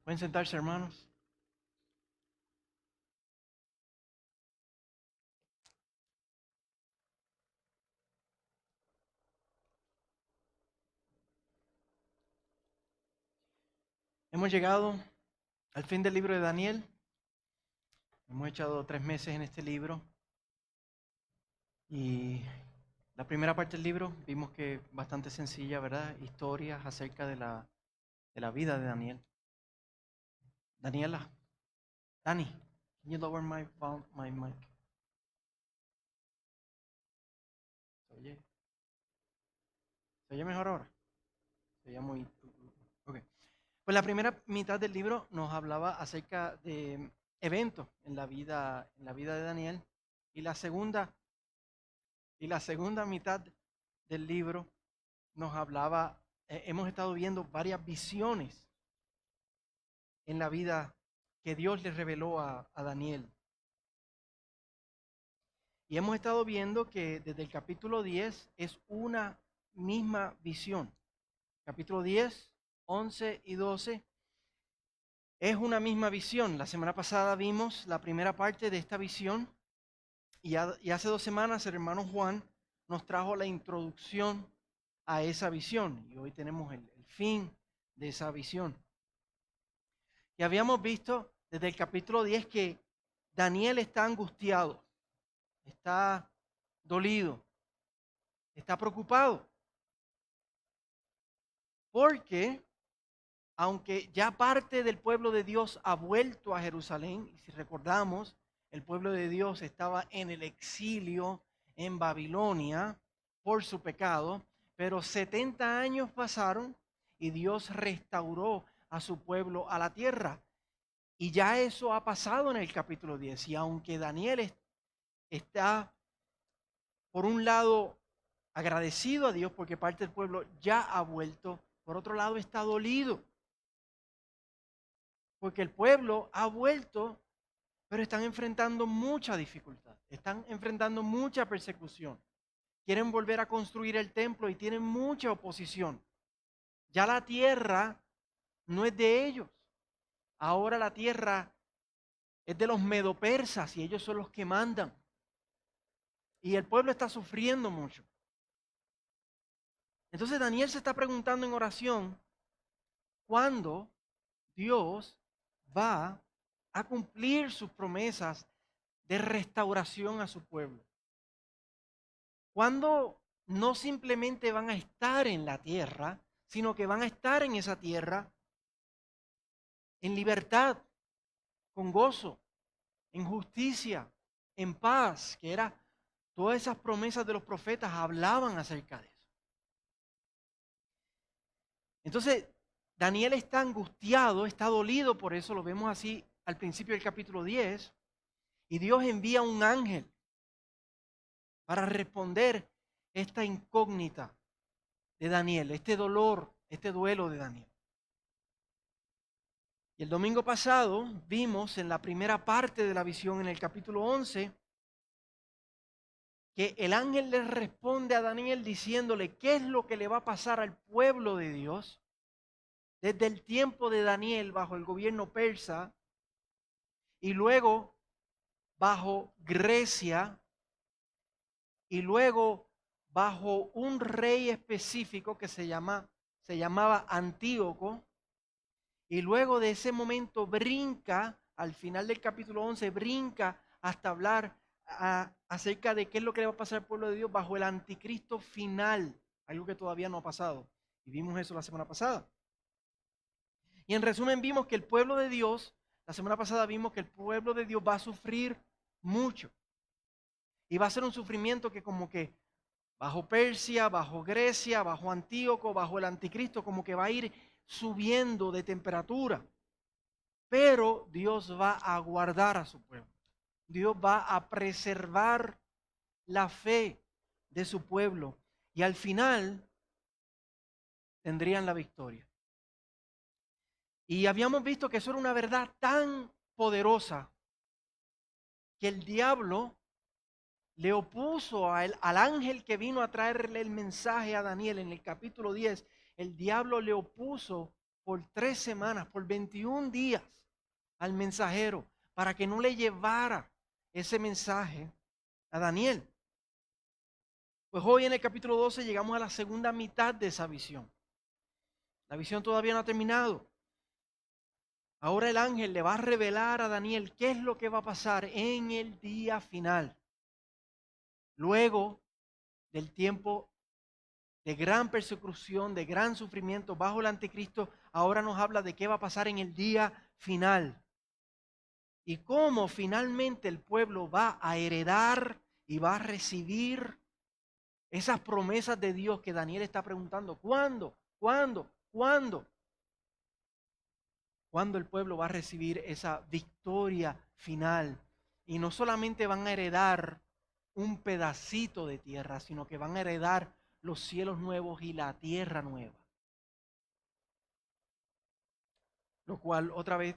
Pueden sentarse, hermanos. Hemos llegado al fin del libro de Daniel. Hemos echado 3 meses en este libro. Y la primera parte del libro vimos que bastante sencilla, ¿verdad? Historias acerca de la vida de Daniel. Daniela, Dani, can you lower my mic? ¿Se oye mejor ahora? Se oye muy... Ok. Pues la primera mitad del libro nos hablaba acerca de eventos en la vida de Daniel. Y la segunda mitad del libro nos hablaba, hemos estado viendo varias visiones en la vida que Dios le reveló a Daniel. Y hemos estado viendo que desde el capítulo 10 es una misma visión. Capítulo 10, 11 y 12 es una misma visión. La semana pasada vimos la primera parte de esta visión y hace 2 semanas el hermano Juan nos trajo la introducción a esa visión y hoy tenemos el fin de esa visión. Y habíamos visto desde el capítulo 10 que Daniel está angustiado, está dolido, está preocupado, porque aunque ya parte del pueblo de Dios ha vuelto a Jerusalén, y si recordamos, el pueblo de Dios estaba en el exilio en Babilonia por su pecado, pero 70 años pasaron y Dios restauró a su pueblo a la tierra. Y ya eso ha pasado en el capítulo 10. Y aunque Daniel está, por un lado, agradecido a Dios porque parte del pueblo ya ha vuelto, por otro lado está dolido. Porque el pueblo ha vuelto, pero están enfrentando mucha dificultad, están enfrentando mucha persecución. Quieren volver a construir el templo y tienen mucha oposición. Ya la tierra no es de ellos. Ahora la tierra es de los medopersas y ellos son los que mandan. Y el pueblo está sufriendo mucho. Entonces Daniel se está preguntando en oración, ¿cuándo Dios va a cumplir sus promesas de restauración a su pueblo? ¿Cuándo no simplemente van a estar en la tierra, sino que van a estar en esa tierra en libertad, con gozo, en justicia, en paz, que era todas esas promesas de los profetas hablaban acerca de eso? Entonces, Daniel está angustiado, está dolido, por eso lo vemos así al principio del capítulo 10, y Dios envía un ángel para responder esta incógnita de Daniel, este dolor, este duelo de Daniel. Y el domingo pasado vimos en la primera parte de la visión, en el capítulo 11, que el ángel le responde a Daniel diciéndole qué es lo que le va a pasar al pueblo de Dios desde el tiempo de Daniel bajo el gobierno persa y luego bajo Grecia y luego bajo un rey específico que se llamaba Antíoco. Y luego de ese momento brinca, al final del capítulo 11, brinca hasta hablar acerca de qué es lo que le va a pasar al pueblo de Dios bajo el anticristo final, algo que todavía no ha pasado. Y vimos eso la semana pasada. Y en resumen vimos que el pueblo de Dios, la semana pasada vimos que el pueblo de Dios va a sufrir mucho. Y va a ser un sufrimiento que como que bajo Persia, bajo Grecia, bajo Antíoco, bajo el anticristo, como que va a ir subiendo de temperatura. Pero Dios va a guardar a su pueblo. Dios va a preservar la fe de su pueblo. Y al final tendrían la victoria. Y habíamos visto que eso era una verdad tan poderosa que el diablo le opuso al ángel que vino a traerle el mensaje a Daniel en el capítulo 10. El diablo le opuso por 3 semanas, por 21 días al mensajero para que no le llevara ese mensaje a Daniel. Pues hoy en el capítulo 12 llegamos a la segunda mitad de esa visión. La visión todavía no ha terminado. Ahora el ángel le va a revelar a Daniel qué es lo que va a pasar en el día final. Luego del tiempo de gran persecución, de gran sufrimiento bajo el anticristo, ahora nos habla de qué va a pasar en el día final. Y cómo finalmente el pueblo va a heredar y va a recibir esas promesas de Dios que Daniel está preguntando. ¿Cuándo? ¿Cuándo? ¿Cuándo? ¿Cuándo el pueblo va a recibir esa victoria final? Y no solamente van a heredar un pedacito de tierra, sino que van a heredar los cielos nuevos y la tierra nueva. Lo cual, otra vez,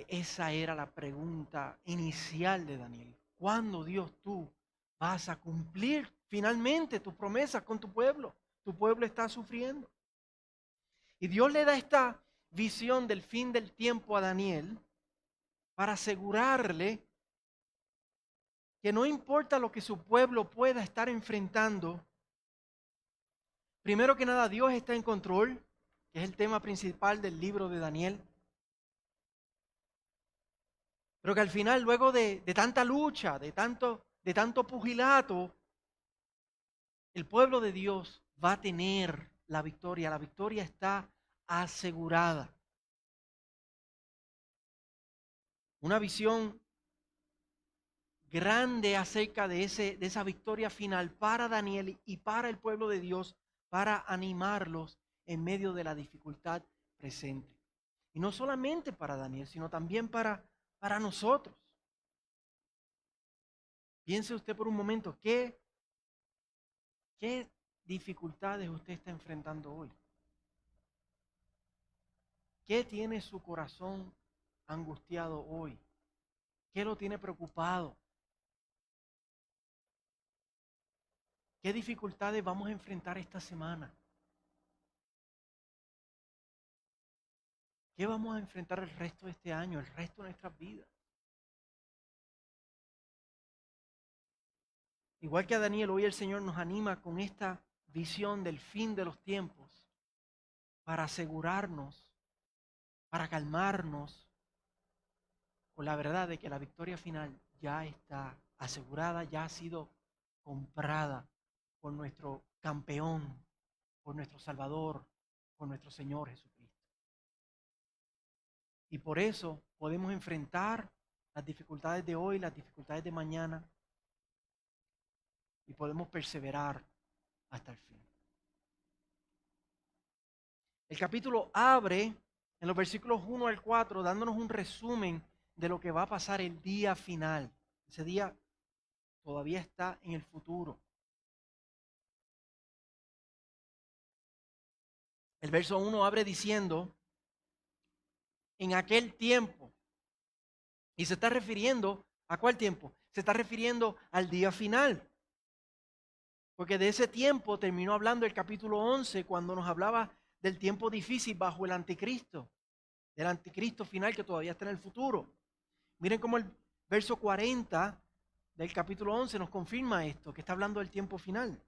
esa era la pregunta inicial de Daniel. ¿Cuándo, Dios, tú vas a cumplir finalmente tus promesas con tu pueblo? Tu pueblo está sufriendo. Y Dios le da esta visión del fin del tiempo a Daniel para asegurarle que no importa lo que su pueblo pueda estar enfrentando, primero que nada Dios está en control, que es el tema principal del libro de Daniel. Pero que al final, luego de tanta lucha, de tanto pugilato, el pueblo de Dios va a tener la victoria. La victoria está asegurada. Una visión grande acerca de esa victoria final para Daniel y para el pueblo de Dios, para animarlos en medio de la dificultad presente. Y no solamente para Daniel, sino también para nosotros. Piense usted por un momento, ¿qué dificultades usted está enfrentando hoy? ¿Qué tiene su corazón angustiado hoy? ¿Qué lo tiene preocupado? ¿Qué dificultades vamos a enfrentar esta semana? ¿Qué vamos a enfrentar el resto de este año, el resto de nuestras vidas? Igual que a Daniel, hoy el Señor nos anima con esta visión del fin de los tiempos para asegurarnos, para calmarnos con la verdad de que la victoria final ya está asegurada, ya ha sido comprada por nuestro campeón, por nuestro Salvador, por nuestro Señor Jesucristo. Y por eso podemos enfrentar las dificultades de hoy, las dificultades de mañana, y podemos perseverar hasta el fin. El capítulo abre en los versículos 1 al 4 dándonos un resumen de lo que va a pasar el día final. Ese día todavía está en el futuro. El verso 1 abre diciendo, en aquel tiempo, y se está refiriendo, ¿a cuál tiempo? Se está refiriendo al día final. Porque de ese tiempo terminó hablando el capítulo 11 cuando nos hablaba del tiempo difícil bajo el anticristo, del anticristo final que todavía está en el futuro. Miren cómo el verso 40 del capítulo 11 nos confirma esto, que está hablando del tiempo final.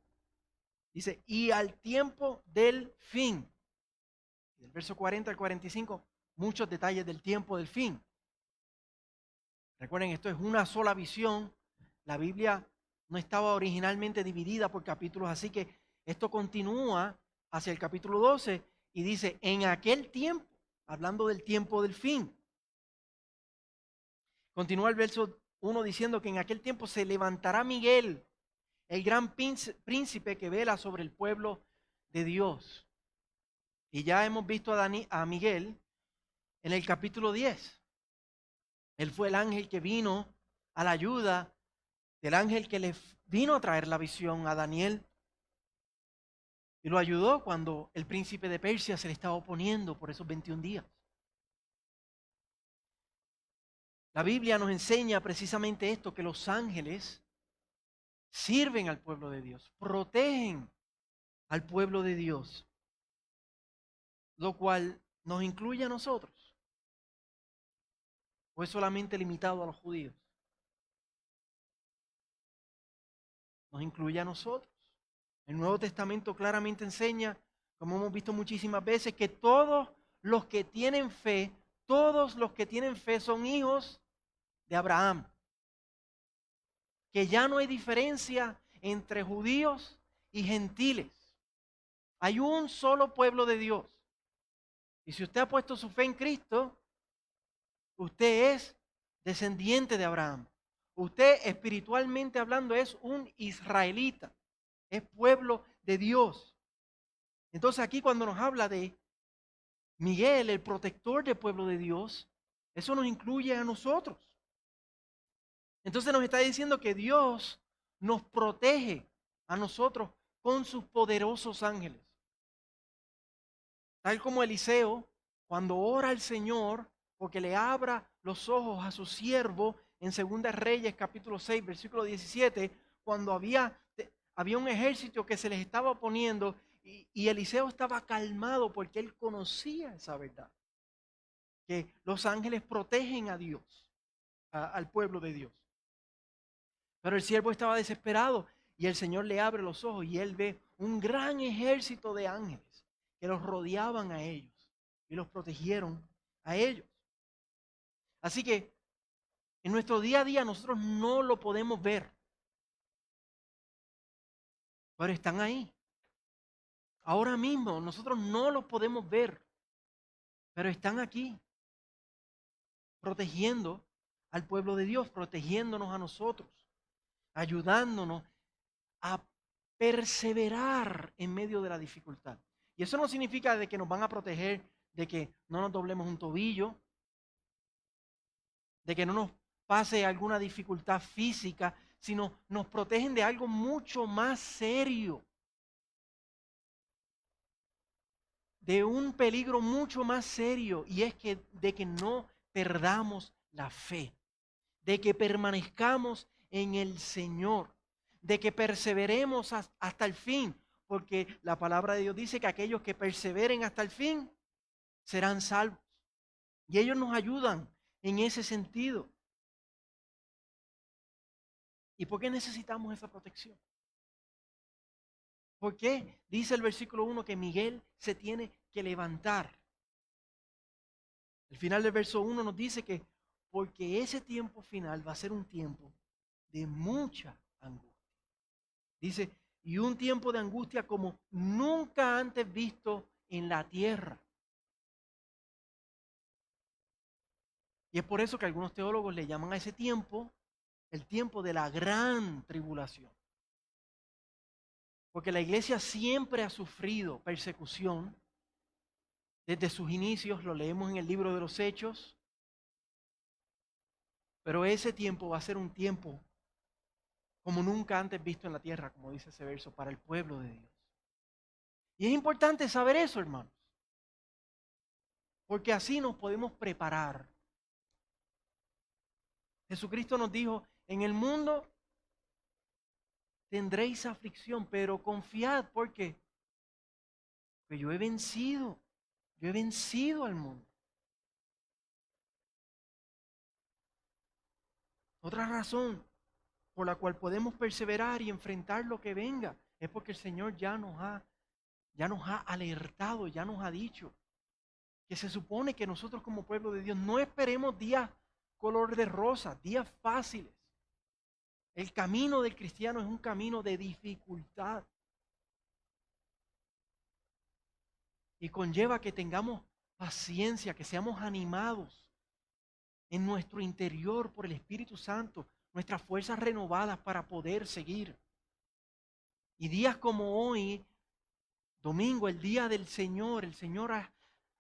Dice, y al tiempo del fin. Del verso 40 al 45, muchos detalles del tiempo del fin. Recuerden, esto es una sola visión. La Biblia no estaba originalmente dividida por capítulos, así que esto continúa hacia el capítulo 12 y dice, en aquel tiempo, hablando del tiempo del fin. Continúa el verso 1 diciendo que en aquel tiempo se levantará Miguel, el gran príncipe que vela sobre el pueblo de Dios. Y ya hemos visto a Miguel en el capítulo 10. Él fue el ángel que vino a la ayuda del ángel que le vino a traer la visión a Daniel. Y lo ayudó cuando el príncipe de Persia se le estaba oponiendo por esos 21 días. La Biblia nos enseña precisamente esto, que los ángeles sirven al pueblo de Dios, protegen al pueblo de Dios, lo cual ¿Nos incluye a nosotros? ¿O es solamente limitado a los judíos? Nos incluye a nosotros. El Nuevo Testamento claramente enseña, como hemos visto muchísimas veces, que todos los que tienen fe son hijos de Abraham. Que ya no hay diferencia entre judíos y gentiles. Hay un solo pueblo de Dios. Y si usted ha puesto su fe en Cristo, usted es descendiente de Abraham. Usted, espiritualmente hablando, es un israelita. Es pueblo de Dios. Entonces aquí cuando nos habla de Miguel, el protector del pueblo de Dios, eso nos incluye a nosotros. Entonces nos está diciendo que Dios nos protege a nosotros con sus poderosos ángeles. Tal como Eliseo, cuando ora al Señor, porque le abra los ojos a su siervo, en 2 Reyes capítulo 6, versículo 17, cuando había un ejército que se les estaba oponiendo y Eliseo estaba calmado porque él conocía esa verdad, que los ángeles protegen a Dios, al pueblo de Dios. Pero el siervo estaba desesperado y el Señor le abre los ojos y él ve un gran ejército de ángeles que los rodeaban a ellos y los protegieron a ellos. Así que en nuestro día a día nosotros no lo podemos ver, pero están ahí. Ahora mismo nosotros no los podemos ver, pero están aquí, protegiendo al pueblo de Dios, protegiéndonos a nosotros, ayudándonos a perseverar en medio de la dificultad. Y eso no significa de que nos van a proteger de que no nos doblemos un tobillo, de que no nos pase alguna dificultad física, sino nos protegen de algo mucho más serio, de un peligro mucho más serio, y es que de que no perdamos la fe, de que permanezcamos en el Señor, de que perseveremos hasta el fin, porque la palabra de Dios dice que aquellos que perseveren hasta el fin serán salvos. Y ellos nos ayudan en ese sentido. ¿Y por qué necesitamos esa protección? ¿Por qué dice el versículo 1 que Miguel se tiene que levantar? El final del verso 1 nos dice que porque ese tiempo final va a ser un tiempo de mucha angustia. Dice, y un tiempo de angustia como nunca antes visto en la tierra. Y es por eso que algunos teólogos le llaman a ese tiempo el tiempo de la gran tribulación. Porque la iglesia siempre ha sufrido persecución. Desde sus inicios, lo leemos en el libro de los Hechos. Pero ese tiempo va a ser un tiempo como nunca antes visto en la tierra, como dice ese verso, para el pueblo de Dios. Y es importante saber eso, hermanos. Porque así nos podemos preparar. Jesucristo nos dijo, en el mundo tendréis aflicción, pero confiad, porque yo he vencido al mundo. Otra razón por la cual podemos perseverar y enfrentar lo que venga es porque el Señor ya nos ha alertado, ya nos ha dicho que se supone que nosotros como pueblo de Dios no esperemos días color de rosa, días fáciles. El camino del cristiano es un camino de dificultad. Y conlleva que tengamos paciencia, que seamos animados en nuestro interior por el Espíritu Santo, nuestras fuerzas renovadas para poder seguir. Y días como hoy, domingo, el día del Señor, eso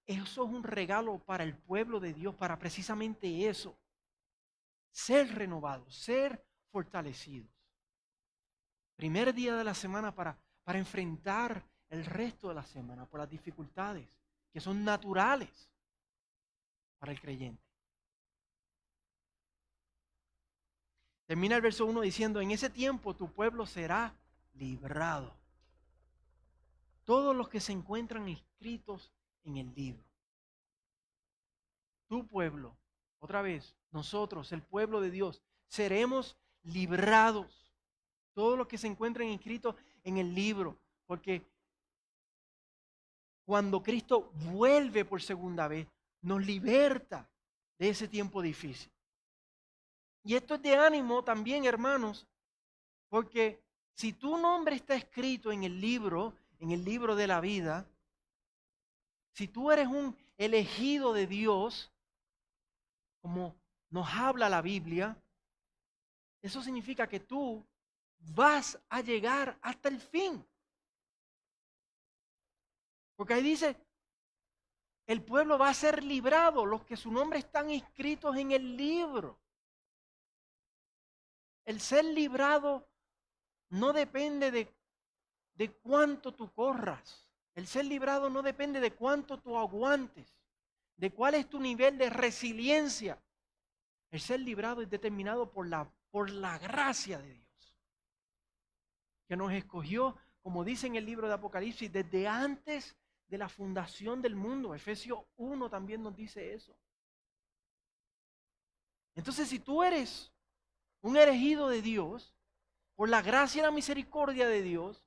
es un regalo para el pueblo de Dios, para precisamente eso, ser renovados, ser fortalecidos. Primer día de la semana para enfrentar el resto de la semana por las dificultades que son naturales para el creyente. Termina el verso 1 diciendo, en ese tiempo tu pueblo será librado. Todos los que se encuentran inscritos en el libro. tu pueblo, otra vez, nosotros, el pueblo de Dios, seremos librados. Todos los que se encuentren inscritos en el libro, porque cuando Cristo vuelve por segunda vez, nos liberta de ese tiempo difícil. Y esto es de ánimo también, hermanos, porque si tu nombre está escrito en el libro de la vida, si tú eres un elegido de Dios, como nos habla la Biblia, eso significa que tú vas a llegar hasta el fin. Porque ahí dice, el pueblo va a ser librado, los que su nombre están inscritos en el libro. El ser librado no depende de cuánto tú corras. El ser librado no depende de cuánto tú aguantes, de cuál es tu nivel de resiliencia. El ser librado es determinado por la gracia de Dios, que nos escogió, como dice en el libro de Apocalipsis, desde antes de la fundación del mundo. Efesios 1 también nos dice eso. Entonces, si tú eres un elegido de Dios, por la gracia y la misericordia de Dios,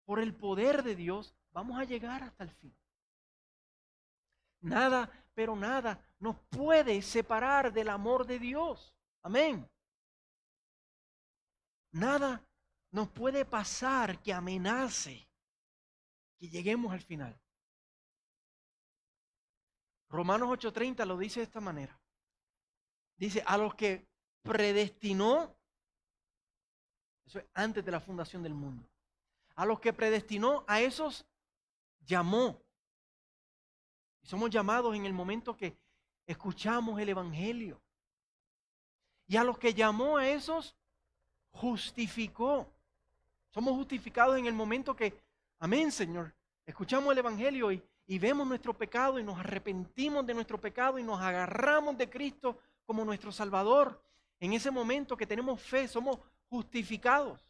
por el poder de Dios, vamos a llegar hasta el fin. Nada, pero nada nos puede separar del amor de Dios. Amén. Nada nos puede pasar que amenace que lleguemos al final. Romanos 8:30 lo dice de esta manera. Dice, a los que predestinó, eso es antes de la fundación del mundo, a los que predestinó, a esos llamó. Y somos llamados en el momento que escuchamos el Evangelio. Y a los que llamó, a esos justificó. Somos justificados en el momento que, amén, Señor, escuchamos el Evangelio y vemos nuestro pecado y nos arrepentimos de nuestro pecado y nos agarramos de Cristo como nuestro Salvador. En ese momento que tenemos fe, somos justificados.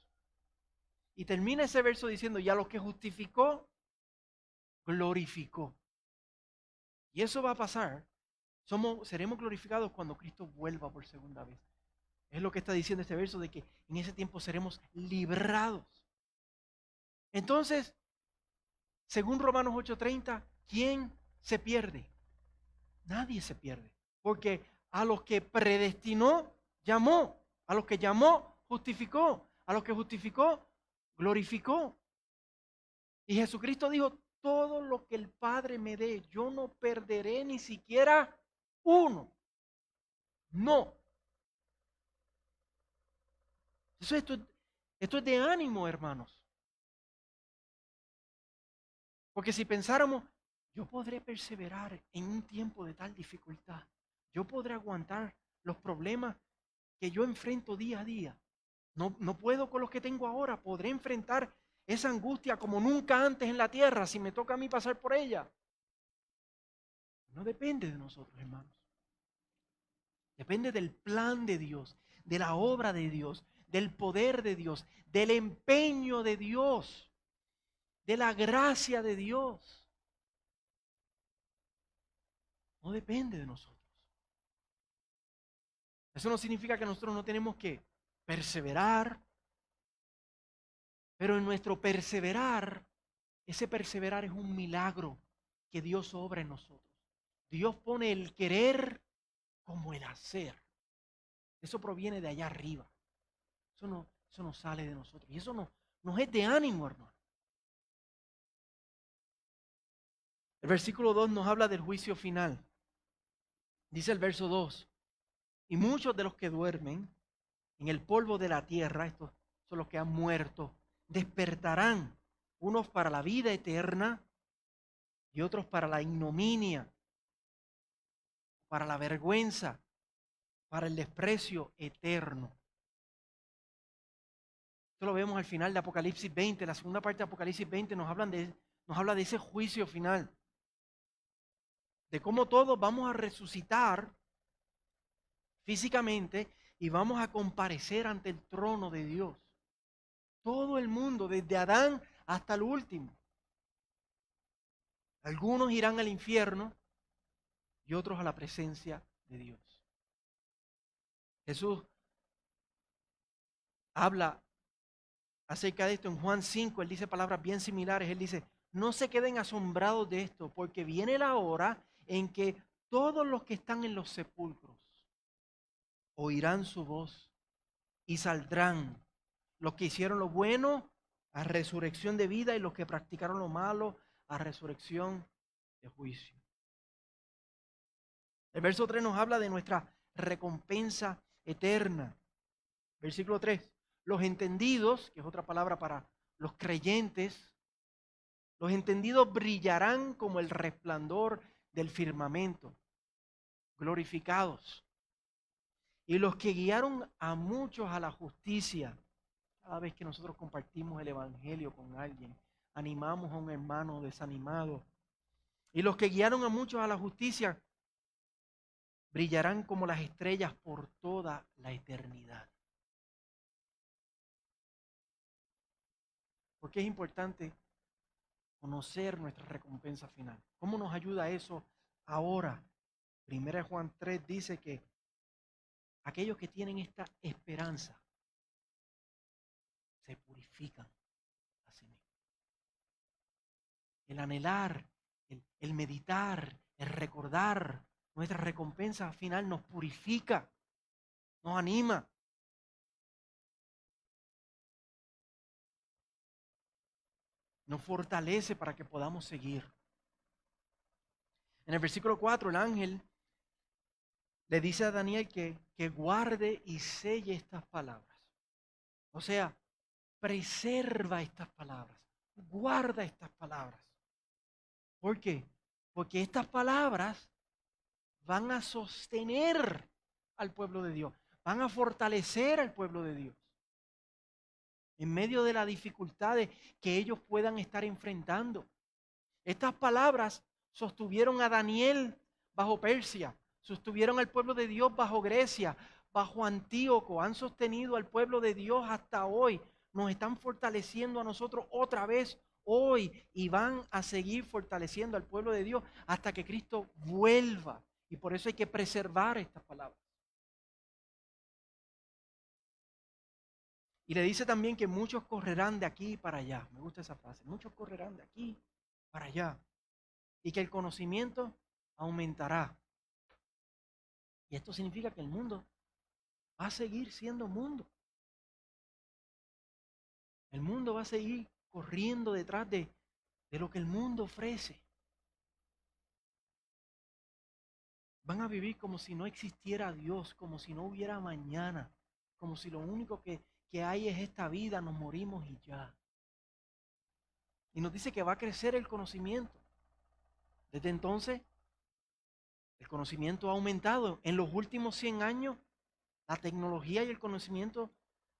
Y termina ese verso diciendo, y a los que justificó, glorificó. Y eso va a pasar. Seremos glorificados cuando Cristo vuelva por segunda vez. Es lo que está diciendo este verso, de que en ese tiempo seremos librados. Entonces, según Romanos 8:30, ¿quién se pierde? Nadie se pierde. Porque a los que predestinó, llamó. A los que llamó, justificó. A los que justificó, glorificó. Y Jesucristo dijo, todo lo que el Padre me dé, yo no perderé ni siquiera uno. No. Entonces esto es de ánimo, hermanos. Porque si pensáramos, yo podré perseverar en un tiempo de tal dificultad, yo podré aguantar los problemas que yo enfrento día a día. No puedo con los que tengo ahora, podré enfrentar esa angustia como nunca antes en la tierra si me toca a mí pasar por ella. No depende de nosotros, hermanos. Depende del plan de Dios, de la obra de Dios, del poder de Dios, del empeño de Dios, de la gracia de Dios. No depende de nosotros. Eso no significa que nosotros no tenemos que perseverar, pero en nuestro perseverar, ese perseverar es un milagro que Dios obra en nosotros. Dios pone el querer como el hacer. Eso proviene de allá arriba. Eso no sale de nosotros. Y eso nos es de ánimo, hermano. El versículo 2 nos habla del juicio final. Dice el verso 2, y muchos de los que duermen en el polvo de la tierra, estos son los que han muerto, despertarán, unos para la vida eterna y otros para la ignominia, para la vergüenza, para el desprecio eterno. Esto lo vemos al final de Apocalipsis 20, la segunda parte de Apocalipsis 20 nos habla de ese juicio final, de cómo todos vamos a resucitar físicamente y vamos a comparecer ante el trono de Dios. Todo el mundo, desde Adán hasta el último. Algunos irán al infierno, y otros a la presencia de Dios. Jesús habla acerca de esto en Juan 5, él dice palabras bien similares. Él dice, no se queden asombrados de esto, porque viene la hora en que todos los que están en los sepulcros oirán su voz y saldrán. Los que hicieron lo bueno a resurrección de vida y los que practicaron lo malo a resurrección de juicio. El verso 3 nos habla de nuestra recompensa eterna. Versículo 3. Los entendidos, que es otra palabra para los creyentes, los entendidos brillarán como el resplandor del firmamento, glorificados. Y los que guiaron a muchos a la justicia, cada vez que nosotros compartimos el evangelio con alguien, animamos a un hermano desanimado. Y los que guiaron a muchos a la justicia, brillarán como las estrellas por toda la eternidad. Porque es importante conocer nuestra recompensa final. ¿Cómo nos ayuda eso ahora? 1 Juan 3 dice que aquellos que tienen esta esperanza se purifican a sí mismos. El anhelar, el meditar, el recordar nuestra recompensa final nos purifica, nos anima. Nos fortalece para que podamos seguir. En el versículo 4, el ángel le dice a Daniel que guarde y selle estas palabras. O sea, preserva estas palabras, guarda estas palabras. ¿Por qué? Porque estas palabras van a sostener al pueblo de Dios, van a fortalecer al pueblo de Dios. En medio de las dificultades que ellos puedan estar enfrentando. Estas palabras sostuvieron a Daniel bajo Persia, sostuvieron al pueblo de Dios bajo Grecia, bajo Antíoco, han sostenido al pueblo de Dios hasta hoy. Nos están fortaleciendo a nosotros otra vez hoy y van a seguir fortaleciendo al pueblo de Dios hasta que Cristo vuelva. Y por eso hay que preservar estas palabras. Y le dice también que muchos correrán de aquí para allá. Me gusta esa frase. Muchos correrán de aquí para allá. Y que el conocimiento aumentará. Y esto significa que el mundo va a seguir siendo mundo. El mundo va a seguir corriendo detrás de lo que el mundo ofrece. Van a vivir como si no existiera Dios, como si no hubiera mañana, como si lo único que hay es esta vida, nos morimos y ya. Y nos dice que va a crecer el conocimiento. Desde entonces, el conocimiento ha aumentado. En los últimos 100 años, la tecnología y el conocimiento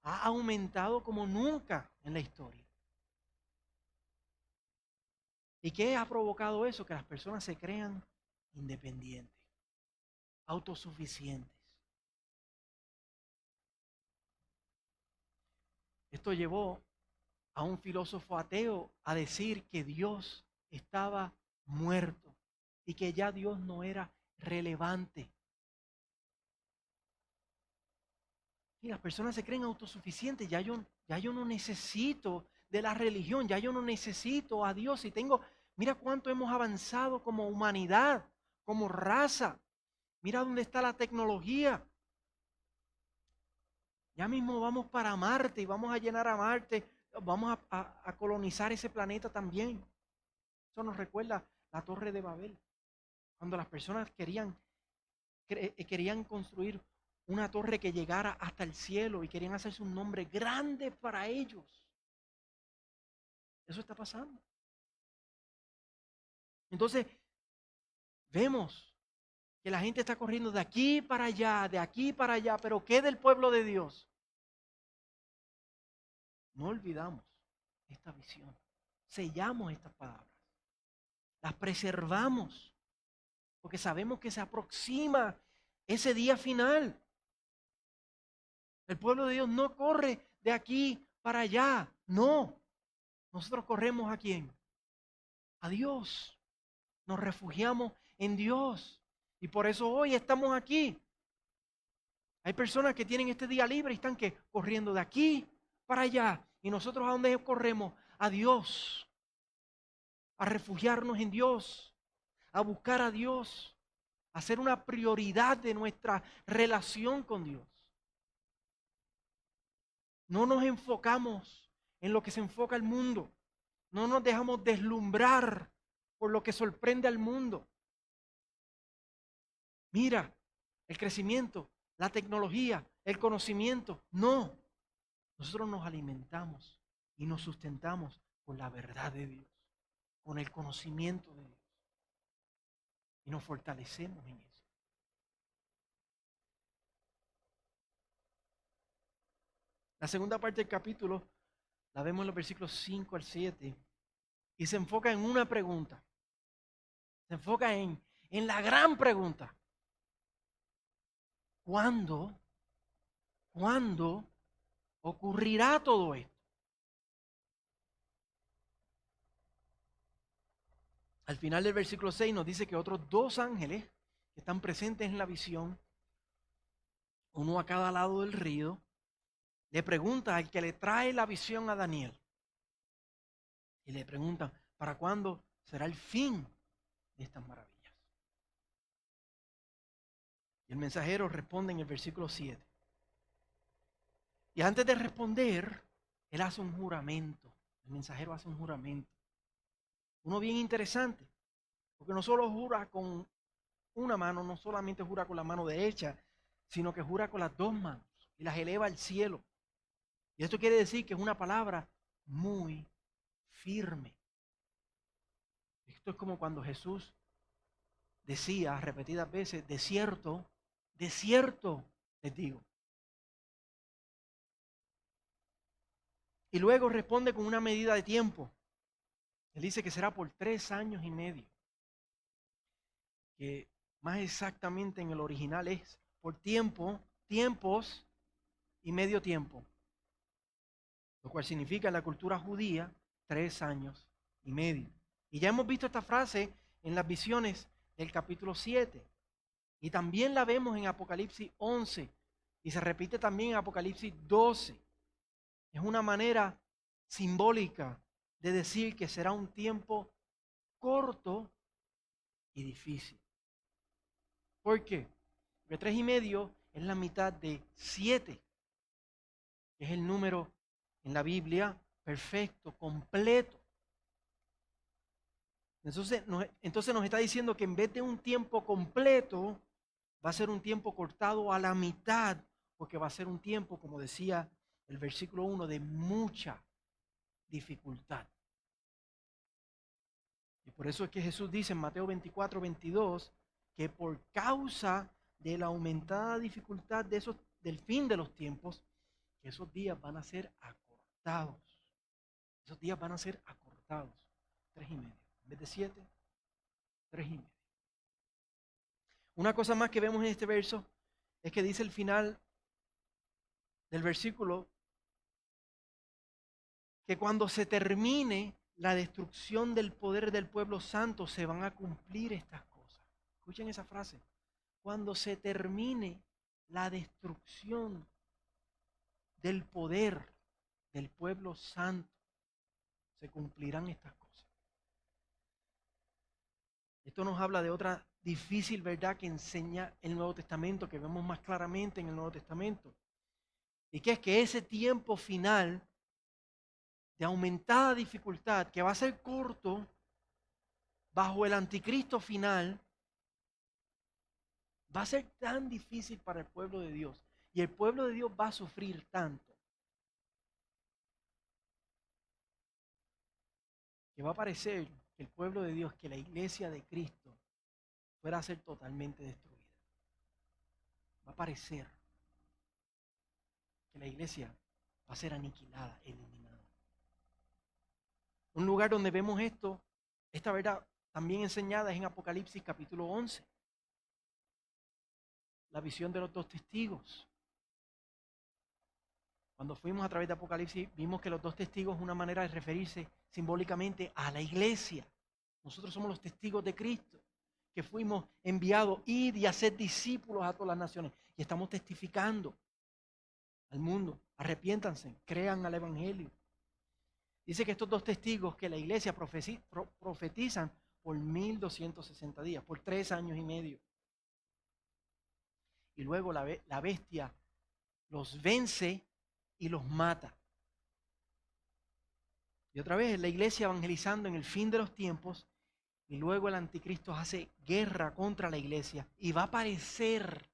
ha aumentado como nunca en la historia. ¿Y qué ha provocado eso? Que las personas se crean independientes, autosuficientes. Esto llevó a un filósofo ateo a decir que Dios estaba muerto y que ya Dios no era relevante. Y las personas se creen autosuficientes, ya yo no necesito de la religión, ya yo no necesito a Dios y mira cuánto hemos avanzado como humanidad, como raza, mira dónde está la tecnología. Ya mismo vamos para Marte y vamos a llenar a Marte, vamos a colonizar ese planeta también. Eso nos recuerda la Torre de Babel, cuando las personas querían construir una torre que llegara hasta el cielo y querían hacerse un nombre grande para ellos. Eso está pasando. Entonces, vemos que la gente está corriendo de aquí para allá, pero ¿qué del pueblo de Dios? No olvidamos esta visión. Sellamos estas palabras. Las preservamos. Porque sabemos que se aproxima ese día final. El pueblo de Dios no corre de aquí para allá. No. Nosotros corremos ¿a quién? A Dios. Nos refugiamos en Dios. Y por eso hoy estamos aquí. Hay personas que tienen este día libre y están que corriendo de aquí para allá. ¿Y nosotros a dónde corremos? A Dios, a refugiarnos en Dios, a buscar a Dios, a hacer una prioridad de nuestra relación con Dios. No nos enfocamos en lo que se enfoca el mundo. No nos dejamos deslumbrar por lo que sorprende al mundo. Mira, el crecimiento, la tecnología, el conocimiento. No, nosotros nos alimentamos y nos sustentamos con la verdad de Dios, con el conocimiento de Dios. Y nos fortalecemos en eso. La segunda parte del capítulo la vemos en los versículos 5 al 7 y se enfoca en una pregunta. Se enfoca en la gran pregunta. ¿Cuándo ocurrirá todo esto? Al final del versículo 6 nos dice que otros dos ángeles que están presentes en la visión, uno a cada lado del río, le pregunta al que le trae la visión a Daniel. Y le preguntan, ¿para cuándo será el fin de estas maravillas? Y el mensajero responde en el versículo 7. Y antes de responder, él hace un juramento. El mensajero hace un juramento. Uno bien interesante, porque no solo jura con una mano, no solamente jura con la mano derecha, sino que jura con las dos manos y las eleva al cielo. Y esto quiere decir que es una palabra muy firme. Esto es como cuando Jesús decía repetidas veces, de cierto les digo. Y luego responde con una medida de tiempo. Él dice que será por 3 años y medio. Que más exactamente en el original es por tiempos y medio tiempo. Lo cual significa en la cultura judía 3 años y medio. Y ya hemos visto esta frase en las visiones del capítulo 7. Y también la vemos en Apocalipsis 11. Y se repite también en Apocalipsis 12. Es una manera simbólica de decir que será un tiempo corto y difícil. ¿Por qué? Porque 3 y medio es la mitad de 7, que es el número en la Biblia perfecto, completo. Entonces nos está diciendo que en vez de un tiempo completo, va a ser un tiempo cortado a la mitad, porque va a ser un tiempo, como decía el versículo 1, de mucha dificultad. Y por eso es que Jesús dice en Mateo 24, 22, que por causa de la aumentada dificultad del fin de los tiempos, que esos días van a ser acortados. Esos días van a ser acortados. 3 y medio. En vez de 7, 3 y medio. Una cosa más que vemos en este verso es que dice el final del versículo que cuando se termine la destrucción del poder del pueblo santo se van a cumplir estas cosas. Escuchen esa frase. Cuando se termine la destrucción del poder del pueblo santo, se cumplirán estas cosas. Esto nos habla de otra difícil verdad que enseña el Nuevo Testamento, que vemos más claramente en el Nuevo Testamento. Y que es que ese tiempo final de aumentada dificultad, que va a ser corto, bajo el anticristo final, va a ser tan difícil para el pueblo de Dios. Y el pueblo de Dios va a sufrir tanto, que va a parecer que el pueblo de Dios, que la iglesia de Cristo, fuera a ser totalmente destruida. Va a parecer que la iglesia va a ser aniquilada, eliminada. Un lugar donde vemos esta verdad también enseñada es en Apocalipsis capítulo 11. La visión de los 2 testigos. Cuando fuimos a través de Apocalipsis, vimos que los 2 testigos es una manera de referirse simbólicamente a la iglesia. Nosotros somos los testigos de Cristo. que fuimos enviados, id y hacer discípulos a todas las naciones. Y estamos testificando al mundo, arrepiéntanse, crean al Evangelio. Dice que estos dos testigos que la iglesia profetizan por 1260 días, por 3 años y medio. Y luego la bestia los vence y los mata. Y otra vez la iglesia evangelizando en el fin de los tiempos, y luego el anticristo hace guerra contra la iglesia y va a parecer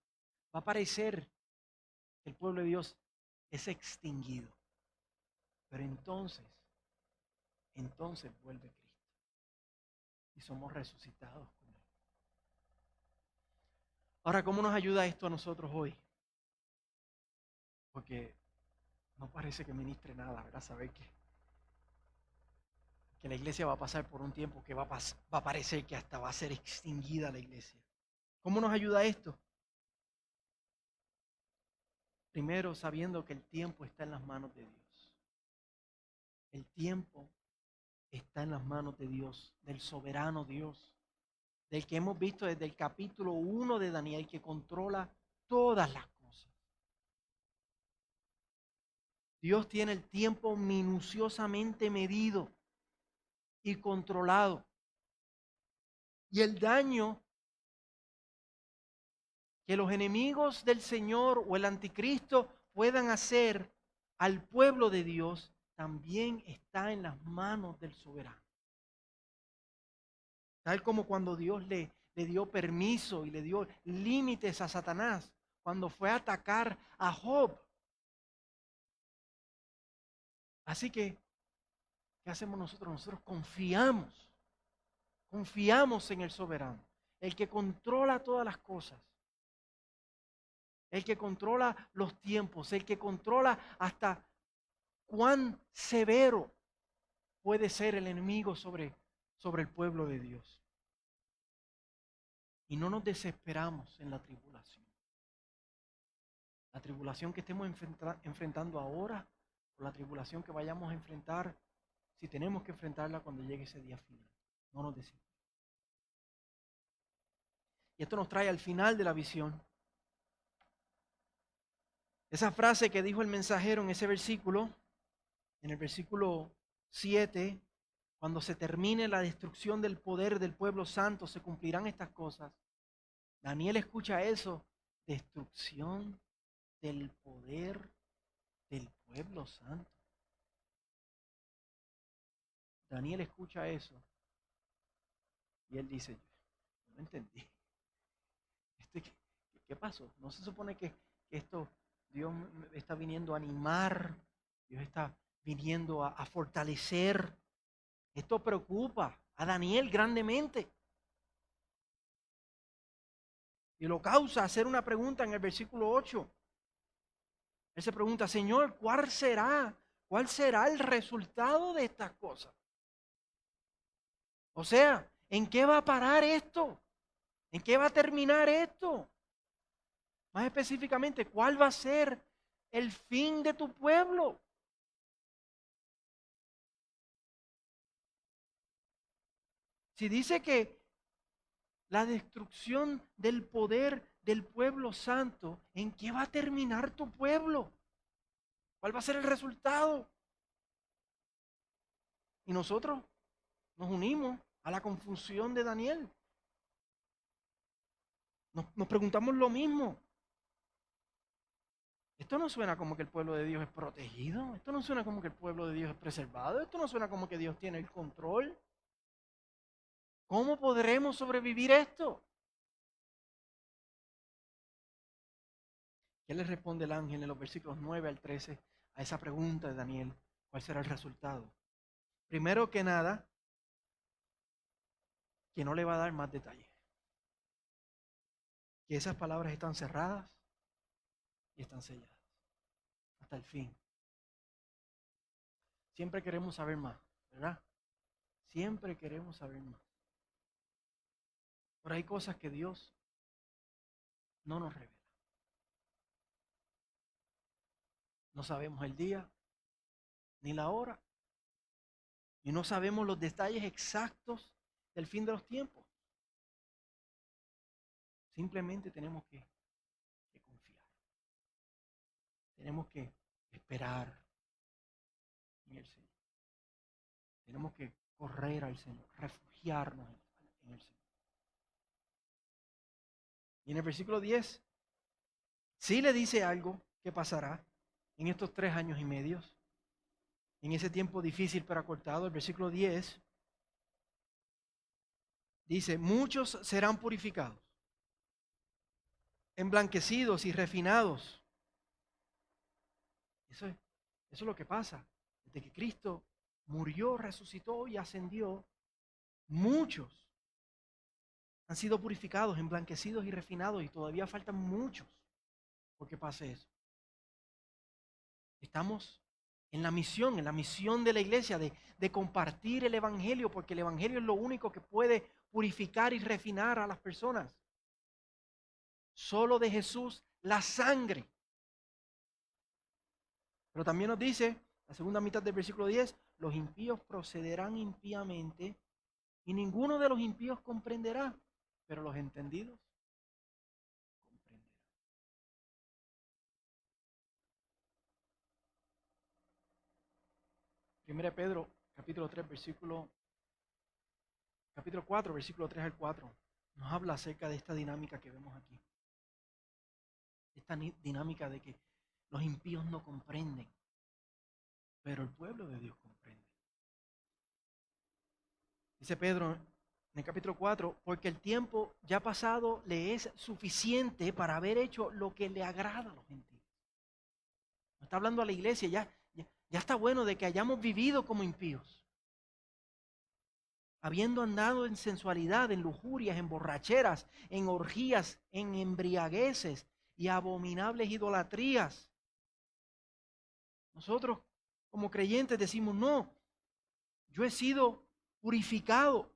que el pueblo de Dios es extinguido. Pero entonces vuelve Cristo y somos resucitados con Él. Ahora, ¿cómo nos ayuda esto a nosotros hoy? Porque no parece que ministre nada, ¿verdad? Saber que la iglesia va a pasar por un tiempo que va a parecer que hasta va a ser extinguida la iglesia. ¿Cómo nos ayuda esto? Primero, sabiendo que el tiempo está en las manos de Dios. El tiempo está en las manos de Dios, del soberano Dios, del que hemos visto desde el capítulo 1 de Daniel, que controla todas las cosas. Dios tiene el tiempo minuciosamente medido y controlado. Y el daño que los enemigos del Señor o el anticristo puedan hacer al pueblo de Dios también está en las manos del soberano. Tal como cuando Dios le dio permiso y le dio límites a Satanás cuando fue a atacar a Job. Así que, ¿qué hacemos nosotros? Nosotros confiamos en el soberano, el que controla todas las cosas, el que controla los tiempos, el que controla hasta cuán severo puede ser el enemigo sobre el pueblo de Dios. Y no nos desesperamos en la tribulación. La tribulación que estemos enfrentando ahora, o la tribulación que vayamos a enfrentar, si tenemos que enfrentarla cuando llegue ese día final. No nos desesperemos. Y esto nos trae al final de la visión. Esa frase que dijo el mensajero en ese versículo, en el versículo 7, cuando se termine la destrucción del poder del pueblo santo, se cumplirán estas cosas. Daniel escucha eso, destrucción del poder del pueblo santo. Daniel escucha eso y él dice, no entendí. ¿Qué pasó? ¿No se supone que esto Dios está viniendo a animar? Dios está viniendo a fortalecer. Esto preocupa a Daniel grandemente. Y lo causa hacer una pregunta en el versículo 8. Él se pregunta, Señor, ¿cuál será el resultado de estas cosas? O sea, ¿en qué va a parar esto? ¿En qué va a terminar esto? Más específicamente, ¿cuál va a ser el fin de tu pueblo? Si dice que la destrucción del poder del pueblo santo, ¿en qué va a terminar tu pueblo? ¿Cuál va a ser el resultado? Y nosotros nos unimos a la confusión de Daniel. Nos preguntamos lo mismo. Esto no suena como que el pueblo de Dios es protegido. Esto no suena como que el pueblo de Dios es preservado. Esto no suena como que Dios tiene el control. ¿Cómo podremos sobrevivir esto? ¿Qué le responde el ángel en los versículos 9 al 13 a esa pregunta de Daniel? ¿Cuál será el resultado? Primero que nada, que no le va a dar más detalles. Que esas palabras están cerradas y están selladas hasta el fin. Siempre queremos saber más, ¿verdad? Siempre queremos saber más. Pero hay cosas que Dios no nos revela. No sabemos el día ni la hora y no sabemos los detalles exactos del fin de los tiempos. Simplemente tenemos que confiar. Tenemos que esperar en el Señor. Tenemos que correr al Señor, refugiarnos en el Señor. Y en el versículo 10, sí le dice algo que pasará en estos 3 años y medio, en ese tiempo difícil pero acortado. El versículo 10 dice, muchos serán purificados, emblanquecidos y refinados. Eso es lo que pasa. Desde que Cristo murió, resucitó y ascendió, muchos han sido purificados, emblanquecidos y refinados, y todavía faltan muchos porque pase eso. Estamos en la misión de la iglesia de compartir el Evangelio, porque el Evangelio es lo único que puede purificar y refinar a las personas. Solo de Jesús la sangre. Pero también nos dice, la segunda mitad del versículo 10, los impíos procederán impíamente y ninguno de los impíos comprenderá, pero los entendidos comprenderán. 1 Pedro, capítulo 4, versículo 3 al 4, nos habla acerca de esta dinámica que vemos aquí. Esta dinámica de que los impíos no comprenden, pero el pueblo de Dios comprende. Dice Pedro en el capítulo 4, porque el tiempo ya pasado le es suficiente para haber hecho lo que le agrada a los gentiles. No está hablando a la iglesia, ya está bueno de que hayamos vivido como impíos, habiendo andado en sensualidad, en lujurias, en borracheras, en orgías, en embriagueces y abominables idolatrías. Nosotros como creyentes decimos, no, yo he sido purificado,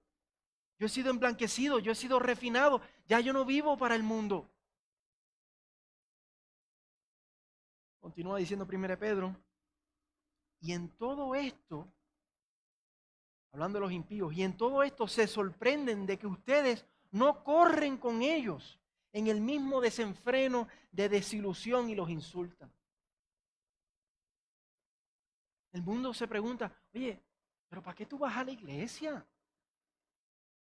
yo he sido emblanquecido, yo he sido refinado, ya yo no vivo para el mundo. Continúa diciendo 1 Pedro, y en todo esto, hablando de los impíos, y en todo esto se sorprenden de que ustedes no corren con ellos en el mismo desenfreno de desilusión y los insultan. El mundo se pregunta, oye, pero ¿para qué tú vas a la iglesia?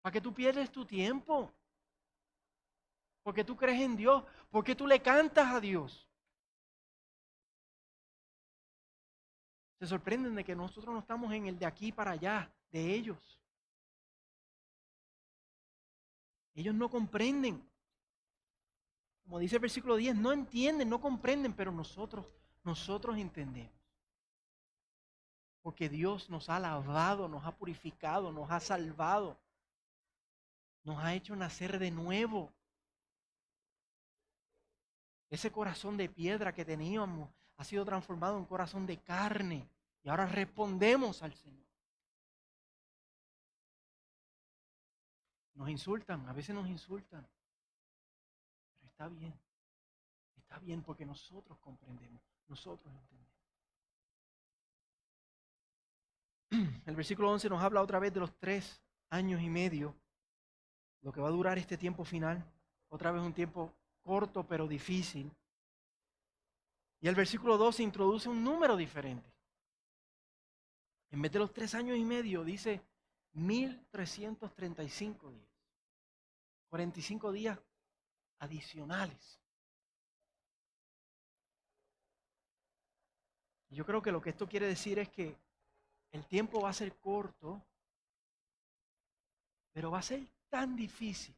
¿Para qué tú pierdes tu tiempo? ¿Por qué tú crees en Dios? ¿Por qué tú le cantas a Dios? Se sorprenden de que nosotros no estamos en el de aquí para allá, de ellos. Ellos no comprenden. Como dice el versículo 10, no entienden, no comprenden, pero nosotros entendemos. Porque Dios nos ha lavado, nos ha purificado, nos ha salvado, nos ha hecho nacer de nuevo. Ese corazón de piedra que teníamos ha sido transformado en un corazón de carne. Y ahora respondemos al Señor. Nos insultan, a veces nos insultan. Pero está bien porque nosotros comprendemos, nosotros entendemos. El versículo 11 nos habla otra vez de los 3 años y medio, lo que va a durar este tiempo final. Otra vez un tiempo corto pero difícil. Y el versículo 12 introduce un número diferente. En vez de los 3 años y medio, dice 1335 días. 45 días adicionales. Yo creo que lo que esto quiere decir es que el tiempo va a ser corto, pero va a ser tan difícil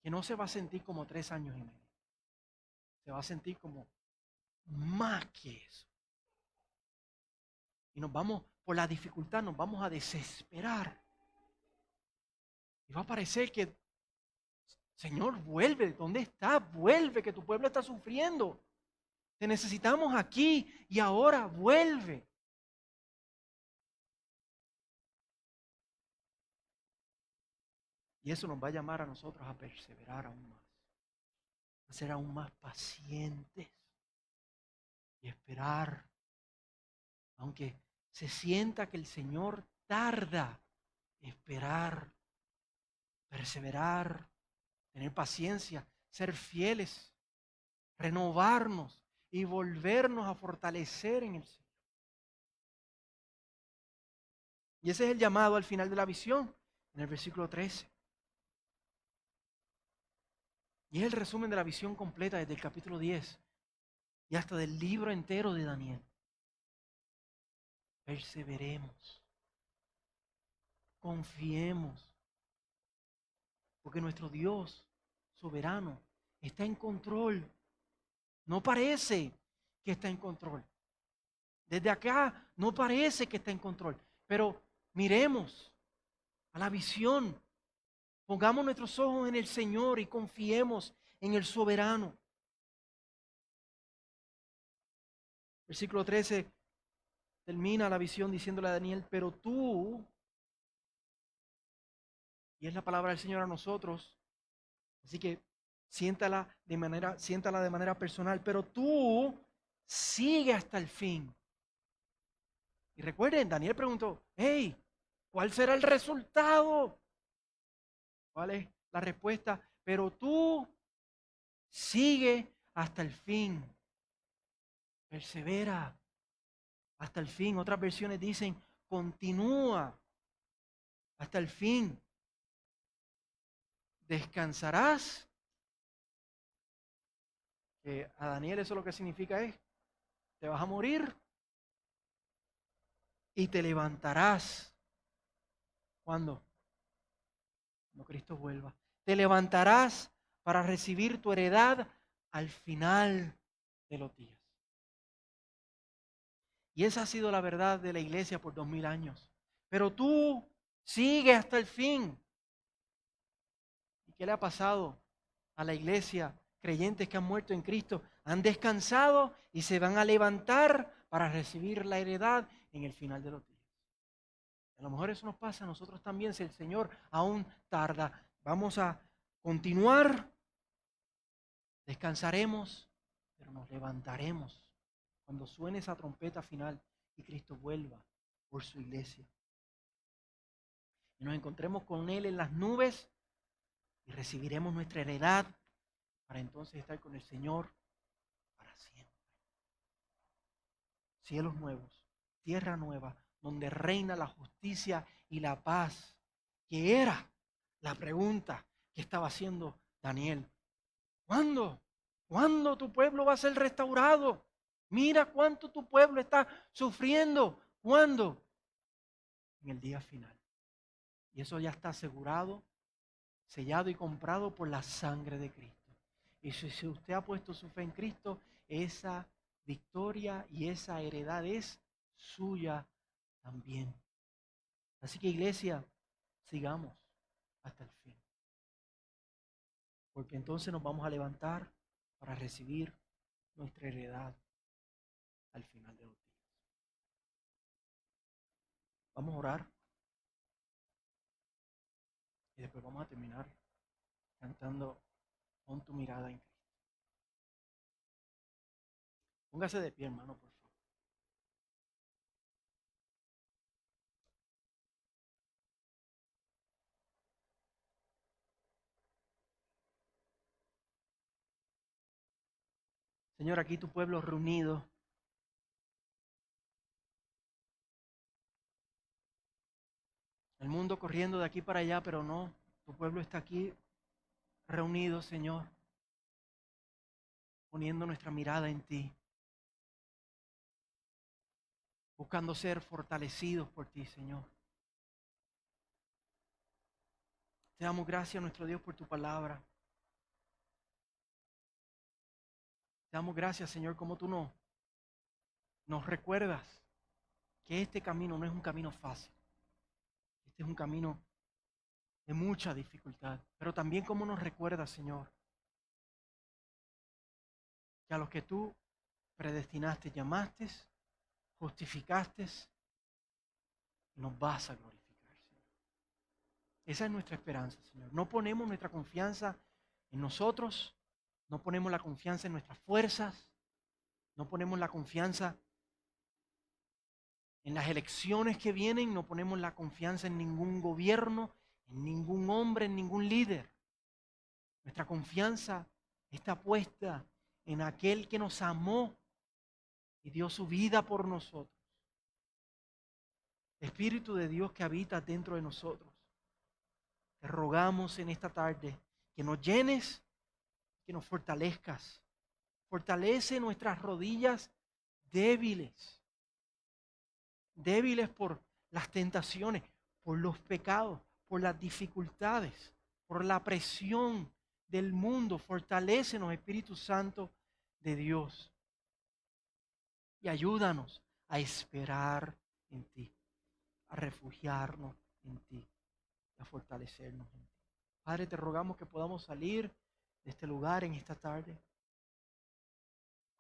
que no se va a sentir como 3 años y medio. Se va a sentir como más que eso. Y por la dificultad, nos vamos a desesperar. Y va a parecer que, Señor, vuelve, ¿dónde estás? Vuelve, que tu pueblo está sufriendo. Te necesitamos aquí y ahora, vuelve. Y eso nos va a llamar a nosotros a perseverar aún más, a ser aún más pacientes y esperar, aunque se sienta que el Señor tarda, esperar, perseverar, tener paciencia, ser fieles, renovarnos y volvernos a fortalecer en el Señor. Y ese es el llamado al final de la visión, en el versículo 13. Y es el resumen de la visión completa desde el capítulo 10 y hasta del libro entero de Daniel. Perseveremos, confiemos, porque nuestro Dios soberano está en control. No parece que está en control. Desde acá no parece que está en control, pero miremos a la visión. Pongamos nuestros ojos en el Señor y confiemos en el soberano. Versículo 13 termina la visión diciéndole a Daniel, pero tú, y es la palabra del Señor a nosotros, así que siéntala de manera personal, pero tú sigue hasta el fin. Y recuerden, Daniel preguntó, hey, ¿cuál será el resultado? ¿Cuál es la respuesta? Pero tú sigue hasta el fin. Persevera hasta el fin. Otras versiones dicen, continúa hasta el fin. Descansarás. A Daniel eso lo que significa es, te vas a morir y te levantarás. ¿Cuándo? Cuando Cristo vuelva. Te levantarás para recibir tu heredad al final de los días. Y esa ha sido la verdad de la iglesia por 2000 años. Pero tú sigue hasta el fin. ¿Y qué le ha pasado a la iglesia? Creyentes que han muerto en Cristo han descansado y se van a levantar para recibir la heredad en el final de los días. A lo mejor eso nos pasa a nosotros también si el Señor aún tarda. Vamos a continuar, descansaremos, pero nos levantaremos cuando suene esa trompeta final y Cristo vuelva por su iglesia. Y nos encontremos con Él en las nubes y recibiremos nuestra heredad para entonces estar con el Señor para siempre. Cielos nuevos, tierra nueva, donde reina la justicia y la paz, que era la pregunta que estaba haciendo Daniel. ¿Cuándo? ¿Cuándo tu pueblo va a ser restaurado? Mira cuánto tu pueblo está sufriendo. ¿Cuándo? En el día final. Y eso ya está asegurado, sellado y comprado por la sangre de Cristo. Y si usted ha puesto su fe en Cristo, esa victoria y esa heredad es suya también. Así que iglesia, sigamos hasta el fin. Porque entonces nos vamos a levantar para recibir nuestra heredad al final de los días. Vamos a orar y después vamos a terminar cantando Pon tu mirada en Cristo. Póngase de pie, hermano, por favor. Señor, aquí tu pueblo reunido. El mundo corriendo de aquí para allá, pero no. Tu pueblo está aquí reunido, Señor, poniendo nuestra mirada en ti, buscando ser fortalecidos por ti, Señor. Te damos gracias, nuestro Dios, por tu palabra. Te damos gracias, Señor, como tú nos recuerdas que este camino no es un camino fácil. Este es un camino de mucha dificultad. Pero también como nos recuerdas, Señor, que a los que tú predestinaste, llamaste, justificaste, nos vas a glorificar, Señor. Esa es nuestra esperanza, Señor. No ponemos nuestra confianza en nosotros, no ponemos la confianza en nuestras fuerzas, no ponemos la confianza en las elecciones que vienen, no ponemos la confianza en ningún gobierno, en ningún hombre, en ningún líder. Nuestra confianza está puesta en aquel que nos amó y dio su vida por nosotros. Espíritu de Dios que habita dentro de nosotros, te rogamos en esta tarde que nos llenes, que nos fortalezcas. Fortalece nuestras rodillas débiles, débiles por las tentaciones, por los pecados, por las dificultades, por la presión del mundo. Fortalécenos, Espíritu Santo de Dios, y ayúdanos a esperar en ti, a refugiarnos en ti, a fortalecernos en ti. Padre, te rogamos que podamos salir de este lugar en esta tarde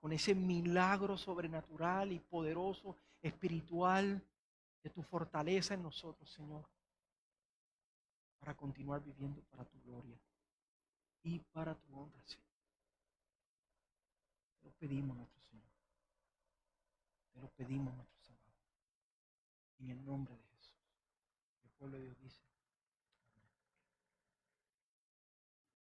con ese milagro sobrenatural y poderoso, espiritual, de tu fortaleza en nosotros, Señor, para continuar viviendo para tu gloria y para tu honra, Señor. Te lo pedimos, nuestro Señor. Te lo pedimos, nuestro Salvador. En el nombre de Jesús. El pueblo de Dios dice.